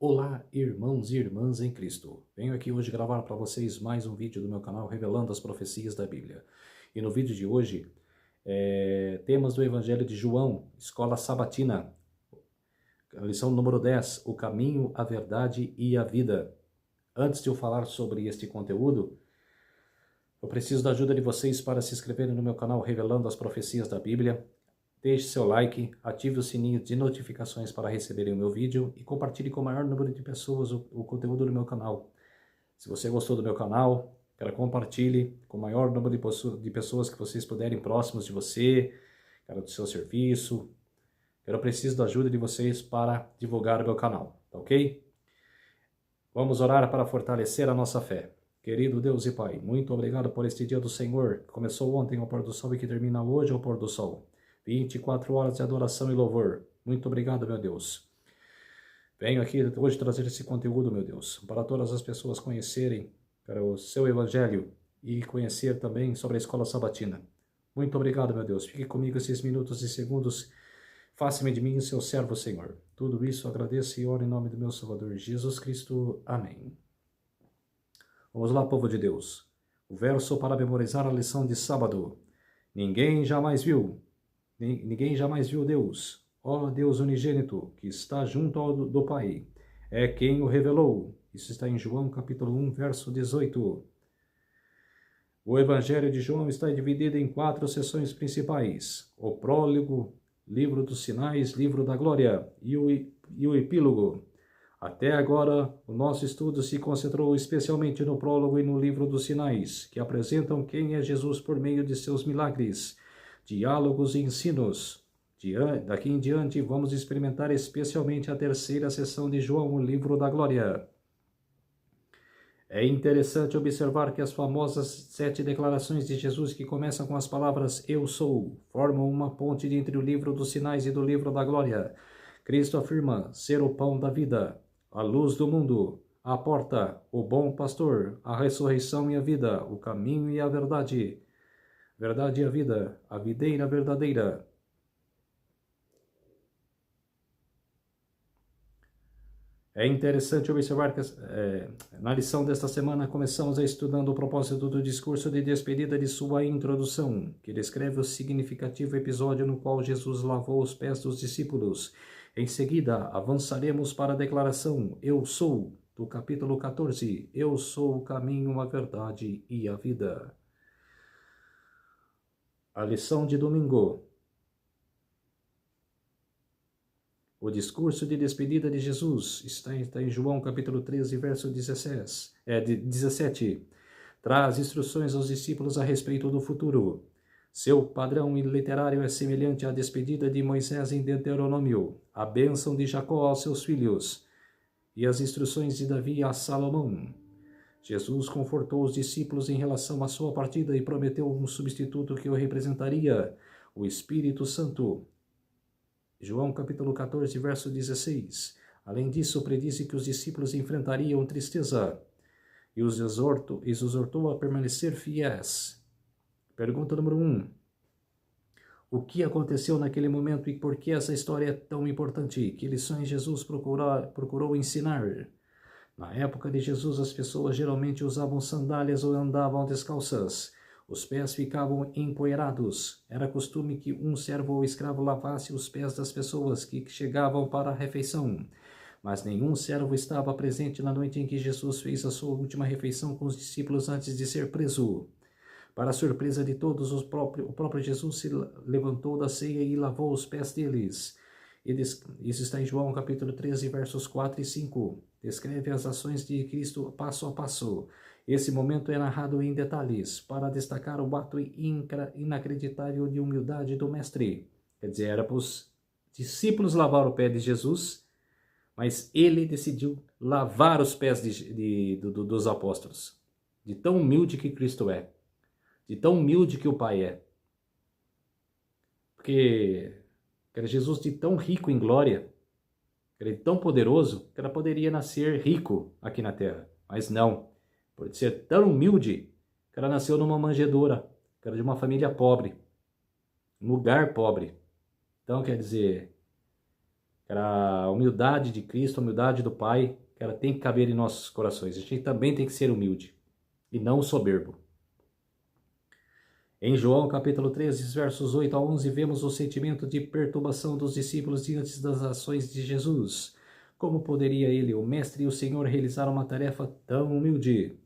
Olá, irmãos e irmãs em Cristo. Venho aqui hoje gravar para vocês mais um vídeo do meu canal revelando as profecias da Bíblia. E no vídeo de hoje, temas do Evangelho de João, Escola Sabatina, lição número 10, o caminho, a verdade e a vida. Antes de eu falar sobre este conteúdo, eu preciso da ajuda de vocês para se inscreverem no meu canal revelando as profecias da Bíblia. Deixe seu like, ative o sininho de notificações para receberem o meu vídeo e compartilhe com o maior número de pessoas o conteúdo do meu canal. Se você gostou do meu canal, compartilhe com o maior número de pessoas que vocês puderem, próximos de você, do seu serviço. Eu preciso da ajuda de vocês para divulgar o meu canal, tá ok? Vamos orar para fortalecer a nossa fé. Querido Deus e Pai, muito obrigado por este dia do Senhor, que começou ontem ao pôr do sol e que termina hoje ao pôr do sol. 24 horas de adoração e louvor. Muito obrigado, meu Deus. Venho aqui hoje trazer esse conteúdo, meu Deus, para todas as pessoas conhecerem o seu Evangelho e conhecer também sobre a Escola Sabatina. Muito obrigado, meu Deus. Fique comigo esses minutos e segundos. Faça-me de mim o seu servo, Senhor. Tudo isso agradeço e oro em nome do meu Salvador Jesus Cristo. Amém. Vamos lá, povo de Deus. O verso para memorizar a lição de sábado. Ninguém jamais viu Deus, ó Deus unigênito, que está junto do Pai. É quem o revelou. Isso está em João capítulo 1, verso 18. O Evangelho de João está dividido em 4 seções principais. O prólogo, livro dos sinais, livro da glória e o epílogo. Até agora, o nosso estudo se concentrou especialmente no prólogo e no livro dos sinais, que apresentam quem é Jesus por meio de seus milagres, diálogos e ensinos. Daqui em diante, vamos experimentar especialmente a terceira seção de João, o livro da glória. É interessante observar que as famosas 7 declarações de Jesus, que começam com as palavras "Eu sou", formam uma ponte entre o livro dos sinais e do livro da glória. Cristo afirma ser o pão da vida, a luz do mundo, a porta, o bom pastor, a ressurreição e a vida, o caminho e a verdade e a vida, a videira verdadeira. É interessante observar que na lição desta semana começamos estudando o propósito do discurso de despedida de sua introdução, que descreve o significativo episódio no qual Jesus lavou os pés dos discípulos. Em seguida, avançaremos para a declaração "Eu sou", do capítulo 14, "Eu sou o caminho, a verdade e a vida". A lição de domingo. O discurso de despedida de Jesus está em João capítulo 13, verso 17. Traz instruções aos discípulos a respeito do futuro. Seu padrão literário é semelhante à despedida de Moisés em Deuteronômio, a bênção de Jacó aos seus filhos e as instruções de Davi a Salomão. Jesus confortou os discípulos em relação à sua partida e prometeu um substituto que o representaria, o Espírito Santo. João capítulo 14, verso 16. Além disso, predisse que os discípulos enfrentariam tristeza e os exortou a permanecer fiéis. Pergunta número 1. O que aconteceu naquele momento e por que essa história é tão importante? Que lições Jesus procurou ensinar? Na época de Jesus, as pessoas geralmente usavam sandálias ou andavam descalças. Os pés ficavam empoeirados. Era costume que um servo ou escravo lavasse os pés das pessoas que chegavam para a refeição. Mas nenhum servo estava presente na noite em que Jesus fez a sua última refeição com os discípulos antes de ser preso. Para a surpresa de todos, o próprio Jesus se levantou da ceia e lavou os pés deles. Isso está em João capítulo 13, versos 4 e 5. Descreve as ações de Cristo passo a passo. Esse momento é narrado em detalhes para destacar o ato inacreditável de humildade do Mestre. Quer dizer, era para os discípulos lavar o pé de Jesus, mas ele decidiu lavar os pés dos apóstolos. De tão humilde que Cristo é. De tão humilde que o Pai é. Porque era Jesus de tão rico em glória, era de tão poderoso, que ela poderia nascer rico aqui na terra. Mas não. Por ser tão humilde, que ela nasceu numa manjedoura, que era de uma família pobre, um lugar pobre. Então, quer dizer, A humildade de Cristo, a humildade do Pai, tem que caber em nossos corações. A gente também tem que ser humilde e não soberbo. Em João capítulo 13, versos 8 a 11, vemos o sentimento de perturbação dos discípulos diante das ações de Jesus. Como poderia ele, o Mestre e o Senhor, realizar uma tarefa tão humilde?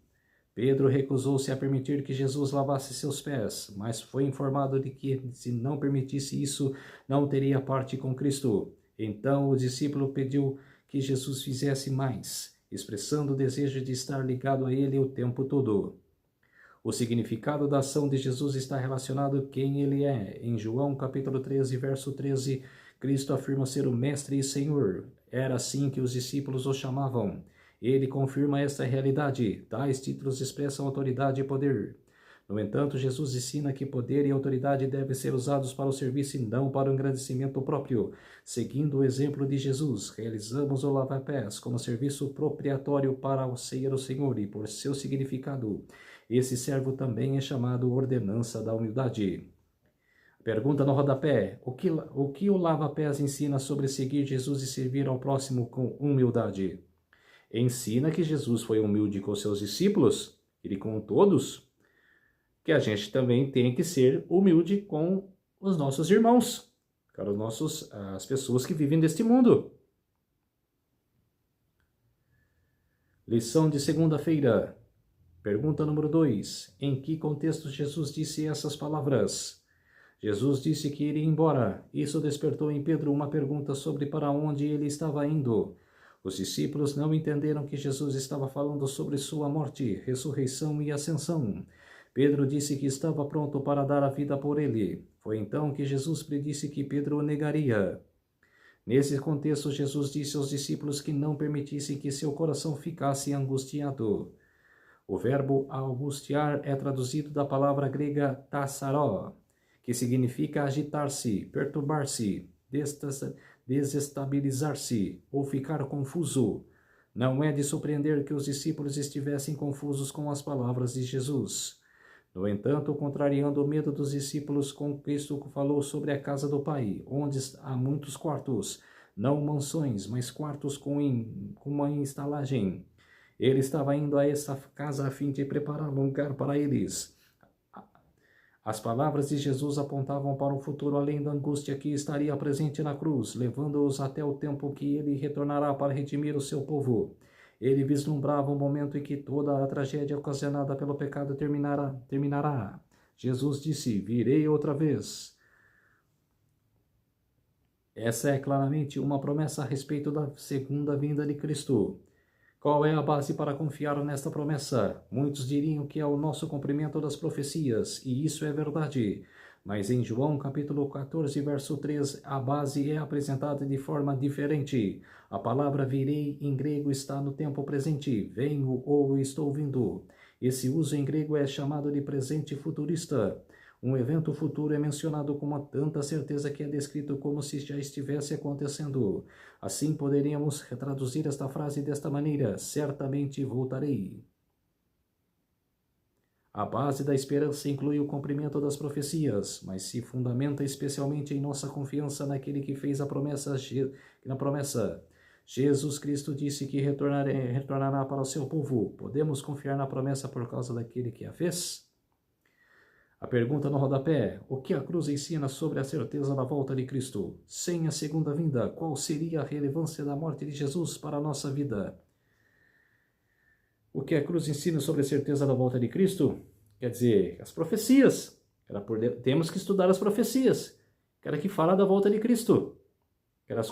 Pedro recusou-se a permitir que Jesus lavasse seus pés, mas foi informado de que, se não permitisse isso, não teria parte com Cristo. Então o discípulo pediu que Jesus fizesse mais, expressando o desejo de estar ligado a ele o tempo todo. O significado da ação de Jesus está relacionado a quem ele é. Em João capítulo 13, verso 13, Cristo afirma ser o Mestre e Senhor. Era assim que os discípulos o chamavam. Ele confirma esta realidade. Tais títulos expressam autoridade e poder. No entanto, Jesus ensina que poder e autoridade devem ser usados para o serviço e não para o engrandecimento próprio. Seguindo o exemplo de Jesus, realizamos o lava-pés como serviço propriatório para o ser o Senhor e por seu significado. Esse servo também é chamado ordenança da humildade. Pergunta no rodapé: o que o lava-pés ensina sobre seguir Jesus e servir ao próximo com humildade? Ensina que Jesus foi humilde com seus discípulos e com todos, que a gente também tem que ser humilde com os nossos irmãos, para as pessoas que vivem neste mundo. Lição de segunda-feira. Pergunta número 2. Em que contexto Jesus disse essas palavras? Jesus disse que iria embora. Isso despertou em Pedro uma pergunta sobre para onde ele estava indo. Os discípulos não entenderam que Jesus estava falando sobre sua morte, ressurreição e ascensão. Pedro disse que estava pronto para dar a vida por ele. Foi então que Jesus predisse que Pedro o negaria. Nesse contexto, Jesus disse aos discípulos que não permitissem que seu coração ficasse angustiado. O verbo angustiar é traduzido da palavra grega tassaró, que significa agitar-se, perturbar-se, desestabilizar-se ou ficar confuso. Não é de surpreender que os discípulos estivessem confusos com as palavras de Jesus. No entanto, contrariando o medo dos discípulos, com Cristo falou sobre a casa do Pai, onde há muitos quartos, não mansões, mas quartos com uma estalagem. Ele estava indo a essa casa a fim de preparar um lugar para eles. As palavras de Jesus apontavam para um futuro além da angústia que estaria presente na cruz, levando-os até o tempo que ele retornará para redimir o seu povo. Ele vislumbrava um momento em que toda a tragédia ocasionada pelo pecado terminará. Jesus disse: virei outra vez. Essa é claramente uma promessa a respeito da segunda vinda de Cristo. Qual é a base para confiar nesta promessa? Muitos diriam que é o nosso cumprimento das profecias, e isso é verdade. Mas em João capítulo 14, verso 3, a base é apresentada de forma diferente. A palavra virei em grego está no tempo presente, venho ou estou vindo. Esse uso em grego é chamado de presente futurista. Um evento futuro é mencionado com uma tanta certeza que é descrito como se já estivesse acontecendo. Assim poderíamos traduzir esta frase desta maneira: certamente voltarei. A base da esperança inclui o cumprimento das profecias, mas se fundamenta especialmente em nossa confiança naquele que fez a promessa. Jesus Cristo disse que retornará para o seu povo. Podemos confiar na promessa por causa daquele que a fez? A pergunta no rodapé: o que a cruz ensina sobre a certeza da volta de Cristo? Sem a segunda vinda, qual seria a relevância da morte de Jesus para a nossa vida? O que a cruz ensina sobre a certeza da volta de Cristo? Quer dizer, as profecias. Temos que estudar as profecias. Que fala da volta de Cristo.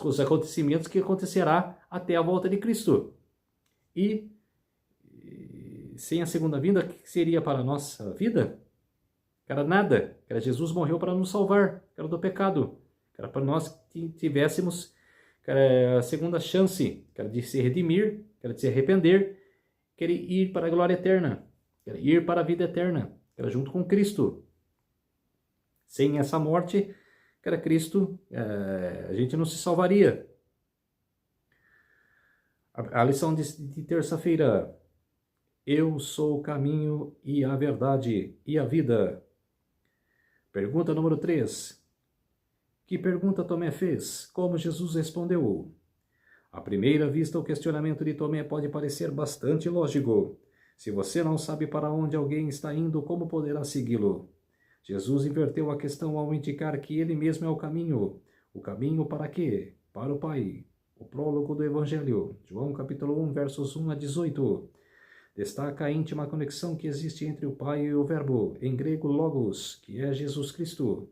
Os acontecimentos que acontecerá até a volta de Cristo. E sem a segunda vinda, o que seria para a nossa vida? Nada. Jesus morreu para nos salvar. Do pecado. Para nós que tivéssemos a segunda chance. De se redimir. De se arrepender. Ir para a glória eterna. Ir para a vida eterna. Junto com Cristo. Sem essa morte, Cristo, a gente não se salvaria. A lição de terça-feira. Eu sou o caminho e a verdade e a vida. Pergunta número 3. Que pergunta Tomé fez? Como Jesus respondeu? À primeira vista, o questionamento de Tomé pode parecer bastante lógico. Se você não sabe para onde alguém está indo, como poderá segui-lo? Jesus inverteu a questão ao indicar que ele mesmo é o caminho. O caminho para quê? Para o Pai. O prólogo do Evangelho, João capítulo 1, versos 1 a 18. Destaca a íntima conexão que existe entre o Pai e o Verbo, em grego logos, que é Jesus Cristo.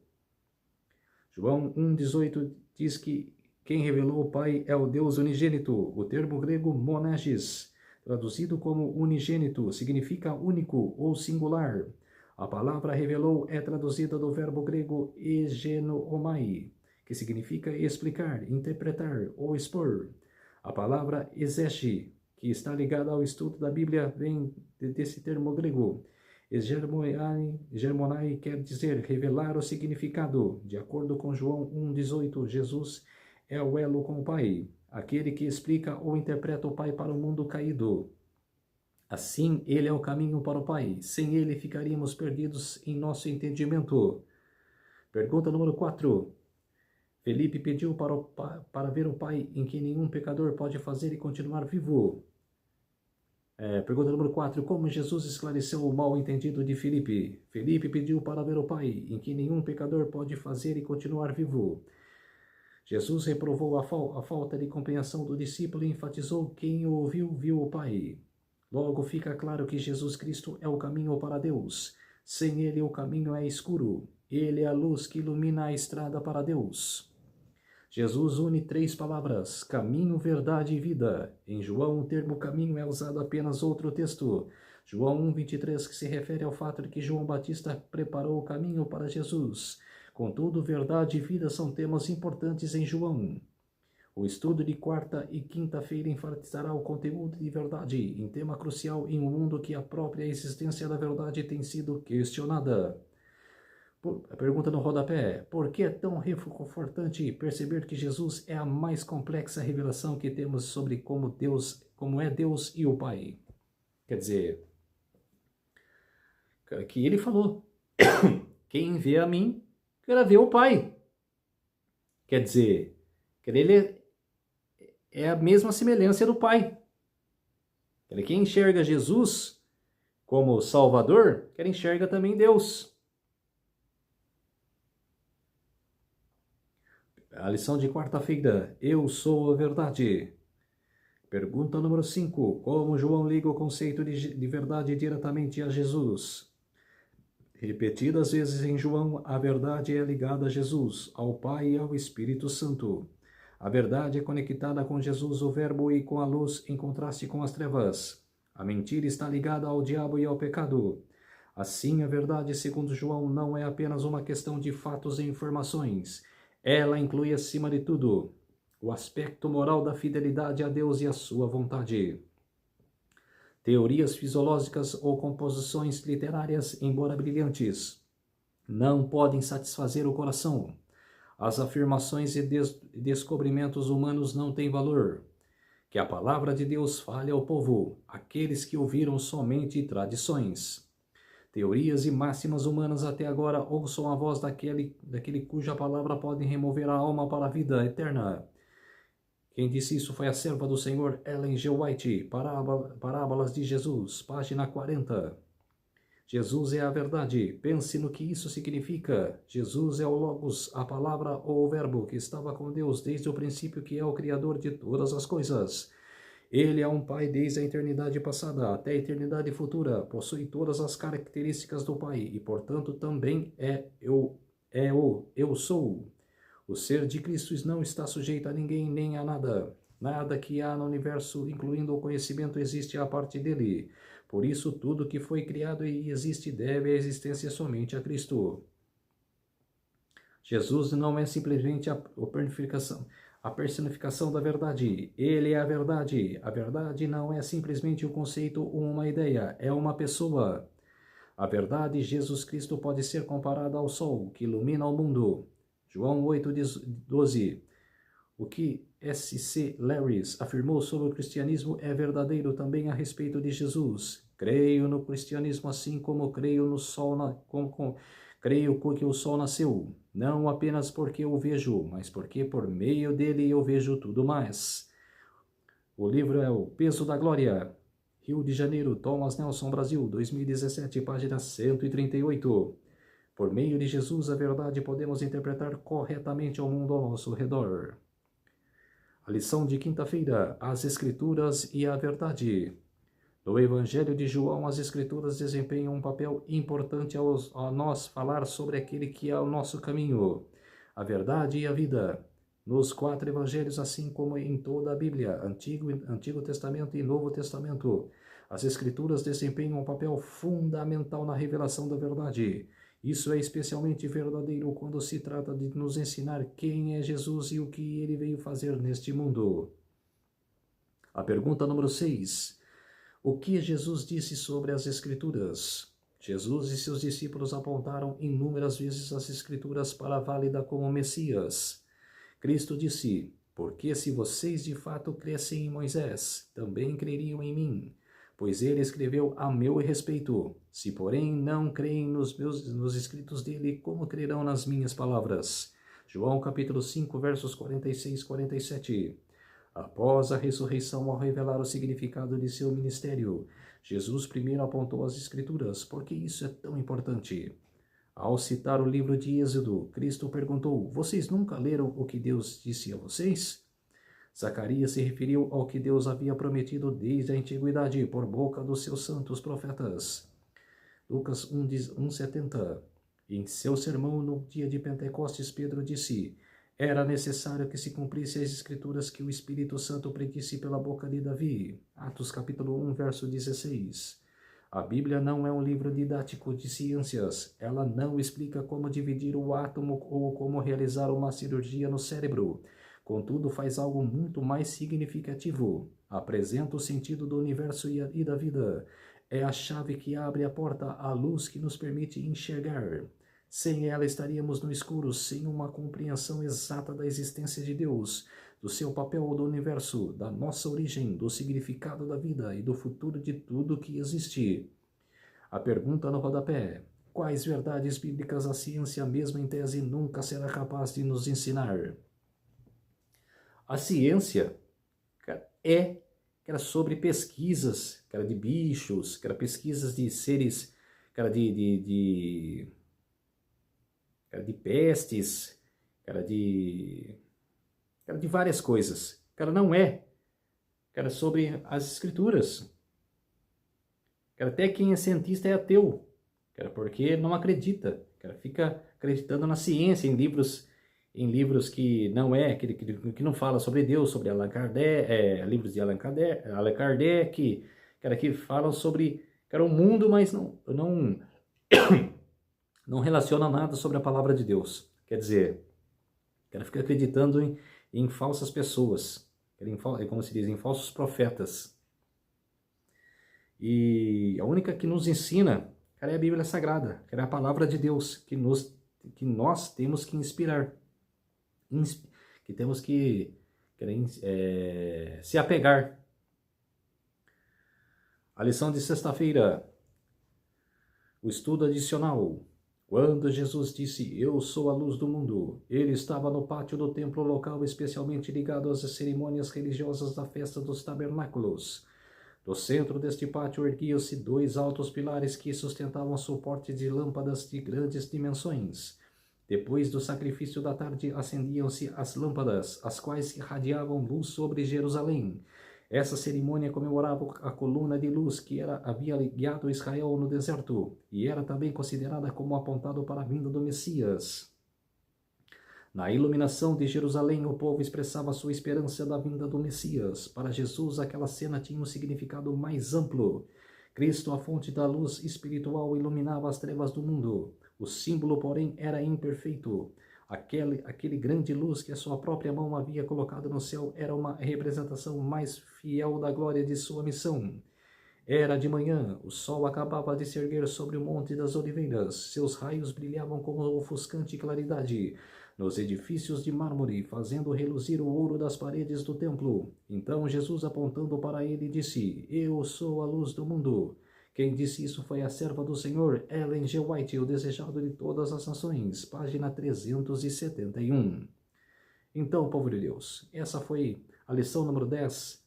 João 1,18 diz que quem revelou o Pai é o Deus unigênito. O termo grego monergis, traduzido como unigênito, significa único ou singular. A palavra revelou é traduzida do verbo grego egenomai, que significa explicar, interpretar ou expor. A palavra exege, que está ligada ao estudo da Bíblia, vem desse termo grego. Germonai quer dizer revelar o significado. De acordo com João 1,18, Jesus é o elo com o Pai, aquele que explica ou interpreta o Pai para o mundo caído. Assim, ele é o caminho para o Pai. Sem ele, ficaríamos perdidos em nosso entendimento. Pergunta número 4. Felipe pediu para ver o Pai em que nenhum pecador pode fazer e continuar vivo. Pergunta número 4. Como Jesus esclareceu o mal-entendido de Felipe? Felipe pediu para ver o Pai, em que nenhum pecador pode fazer e continuar vivo. Jesus reprovou a falta de compreensão do discípulo e enfatizou: quem o ouviu, viu o Pai. Logo fica claro que Jesus Cristo é o caminho para Deus. Sem ele, o caminho é escuro. Ele é a luz que ilumina a estrada para Deus. Jesus une 3 palavras, caminho, verdade e vida. Em João, o termo caminho é usado apenas outro texto. João 1,23, que se refere ao fato de que João Batista preparou o caminho para Jesus. Contudo, verdade e vida são temas importantes em João. O estudo de quarta e quinta-feira enfatizará o conteúdo de verdade, em tema crucial em um mundo que a própria existência da verdade tem sido questionada. A pergunta no rodapé: por que é tão reconfortante perceber que Jesus é a mais complexa revelação que temos sobre como é Deus e o Pai? Quer dizer, que ele falou: quem vê a mim, quer ver o Pai. Quer dizer, que ele é a mesma semelhança do Pai. Quem enxerga Jesus como Salvador, quer enxerga também Deus. A lição de quarta-feira: eu sou a verdade. Pergunta número 5. Como João liga o conceito de verdade diretamente a Jesus? Repetidas vezes em João, a verdade é ligada a Jesus, ao Pai e ao Espírito Santo. A verdade é conectada com Jesus, o Verbo, e com a luz, em contraste com as trevas. A mentira está ligada ao diabo e ao pecado. Assim, a verdade, segundo João, não é apenas uma questão de fatos e informações. Ela inclui, acima de tudo, o aspecto moral da fidelidade a Deus e a sua vontade. Teorias fisiológicas ou composições literárias, embora brilhantes, não podem satisfazer o coração. As afirmações e descobrimentos humanos não têm valor. Que a palavra de Deus fale ao povo, aqueles que ouviram somente tradições. Teorias e máximas humanas até agora ouçam a voz daquele cuja palavra pode remover a alma para a vida eterna. Quem disse isso foi a serva do Senhor, Ellen G. White, Parábolas de Jesus, página 40. Jesus é a verdade. Pense no que isso significa. Jesus é o Logos, a palavra ou o verbo que estava com Deus desde o princípio, que é o Criador de todas as coisas. Ele é um Pai desde a eternidade passada até a eternidade futura, possui todas as características do Pai e, portanto, também eu sou. O ser de Cristo não está sujeito a ninguém nem a nada. Nada que há no universo, incluindo o conhecimento, existe a partir dele. Por isso, tudo que foi criado e existe deve a existência somente a Cristo. Jesus não é simplesmente a personificação da verdade. Ele é a verdade. A verdade não é simplesmente um conceito ou uma ideia, é uma pessoa. A verdade, Jesus Cristo, pode ser comparada ao sol, que ilumina o mundo. João 8,12. O que S.C. Lewis afirmou sobre o cristianismo é verdadeiro também a respeito de Jesus. Creio no cristianismo assim como creio no sol, Creio que o sol nasceu, não apenas porque o vejo, mas porque por meio dele eu vejo tudo mais. O livro é O Peso da Glória, Rio de Janeiro, Thomas Nelson, Brasil, 2017, página 138. Por meio de Jesus, a verdade podemos interpretar corretamente o mundo ao nosso redor. A lição de quinta-feira, as Escrituras e a verdade. No Evangelho de João, as Escrituras desempenham um papel importante a nós falar sobre aquele que é o nosso caminho, a verdade e a vida. Nos 4 Evangelhos, assim como em toda a Bíblia, Antigo Testamento e Novo Testamento, as Escrituras desempenham um papel fundamental na revelação da verdade. Isso é especialmente verdadeiro quando se trata de nos ensinar quem é Jesus e o que ele veio fazer neste mundo. A pergunta número 6. O que Jesus disse sobre as Escrituras? Jesus e seus discípulos apontaram inúmeras vezes as Escrituras para válida como Messias. Cristo disse: porque se vocês de fato crescem em Moisés, também creriam em mim, pois ele escreveu a meu respeito. Se, porém, não creem nos escritos dele, como crerão nas minhas palavras? João capítulo 5, versos 46 e 47. Após a ressurreição, ao revelar o significado de seu ministério, Jesus primeiro apontou as Escrituras. Por que isso é tão importante? Ao citar o livro de Êxodo, Cristo perguntou: vocês nunca leram o que Deus disse a vocês? Zacarias se referiu ao que Deus havia prometido desde a antiguidade por boca dos seus santos profetas. Lucas 1:70. Em seu sermão no dia de Pentecostes, Pedro disse: era necessário que se cumprisse as Escrituras que o Espírito Santo predisse pela boca de Davi. Atos capítulo 1, verso 16. A Bíblia não é um livro didático de ciências. Ela não explica como dividir o átomo ou como realizar uma cirurgia no cérebro. Contudo, faz algo muito mais significativo. Apresenta o sentido do universo e da vida. É a chave que abre a porta à luz que nos permite enxergar. Sem ela estaríamos no escuro, sem uma compreensão exata da existência de Deus, do seu papel no universo, da nossa origem, do significado da vida e do futuro de tudo que existe. A pergunta no rodapé: quais verdades bíblicas a ciência, mesmo em tese, nunca será capaz de nos ensinar? A ciência era sobre pesquisas, de bichos, pesquisas de seres, de pestes, de várias coisas. Não é. Sobre as Escrituras. Até quem é cientista é ateu. Porque não acredita. Fica acreditando na ciência, em livros que não é, que não fala sobre Deus, sobre Allan Kardec, livros de Allan Kardec, que falam sobre o mundo, mas não relaciona nada sobre a palavra de Deus. Quer dizer, fica acreditando em falsas pessoas, como se diz, em falsos profetas. E a única que nos ensina, é a Bíblia Sagrada, é a palavra de Deus, que nós temos que inspirar, que temos que se apegar. A lição de sexta-feira, o estudo adicional. Quando Jesus disse: eu sou a luz do mundo, ele estava no pátio do templo local especialmente ligado às cerimônias religiosas da festa dos tabernáculos. No centro deste pátio erguiam-se 2 altos pilares que sustentavam suportes de lâmpadas de grandes dimensões. Depois do sacrifício da tarde, acendiam-se as lâmpadas, as quais irradiavam luz sobre Jerusalém. Essa cerimônia comemorava a coluna de luz que havia guiado Israel no deserto, e era também considerada como apontado para a vinda do Messias. Na iluminação de Jerusalém, o povo expressava sua esperança da vinda do Messias. Para Jesus, aquela cena tinha um significado mais amplo. Cristo, a fonte da luz espiritual, iluminava as trevas do mundo. O símbolo, porém, era imperfeito. Aquele grande luz que a sua própria mão havia colocado no céu era uma representação mais fiel da glória de sua missão. Era de manhã, o sol acabava de se erguer sobre o Monte das Oliveiras. Seus raios brilhavam com ofuscante claridade nos edifícios de mármore, fazendo reluzir o ouro das paredes do templo. Então Jesus, apontando para ele, disse: eu sou a luz do mundo. Quem disse isso foi a serva do Senhor, Ellen G. White, o desejado de todas as nações, página 371. Então, povo de Deus, essa foi a lição número 10,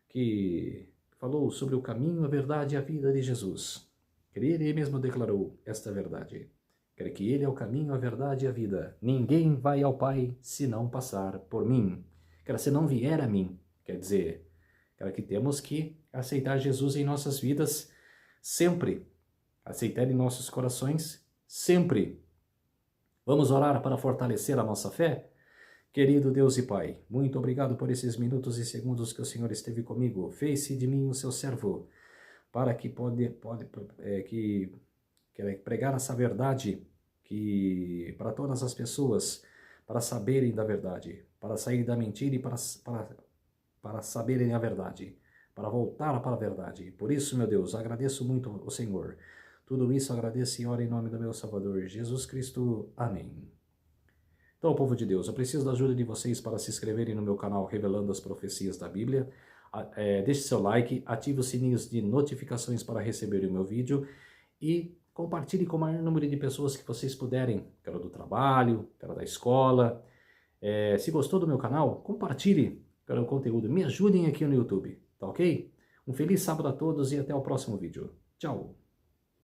que falou sobre o caminho, a verdade e a vida de Jesus. Ele mesmo declarou esta verdade. Quer que ele é o caminho, a verdade e a vida. Ninguém vai ao Pai se não passar por mim. Quer se não vier a mim. Quer dizer, quer que temos que aceitar Jesus em nossas vidas sempre. Aceitar em nossos corações sempre. Vamos orar para fortalecer a nossa fé? Querido Deus e Pai, muito obrigado por esses minutos e segundos que o Senhor esteve comigo. Fez-se de mim o seu servo, para que pregar essa verdade para todas as pessoas, para saberem da verdade, para sair da mentira e para saberem a verdade, para voltar para a verdade. Por isso, meu Deus, agradeço muito ao Senhor. Tudo isso agradeço e oro em nome do meu Salvador, Jesus Cristo. Amém. Então, povo de Deus, eu preciso da ajuda de vocês para se inscreverem no meu canal Revelando as Profecias da Bíblia. Deixe seu like, ative os sininhos de notificações para receber o meu vídeo e compartilhe com o maior número de pessoas que vocês puderem, quero do trabalho, quero da escola. Se gostou do meu canal, compartilhe o conteúdo, me ajudem aqui no YouTube, tá ok? Um feliz sábado a todos e até o próximo vídeo. Tchau!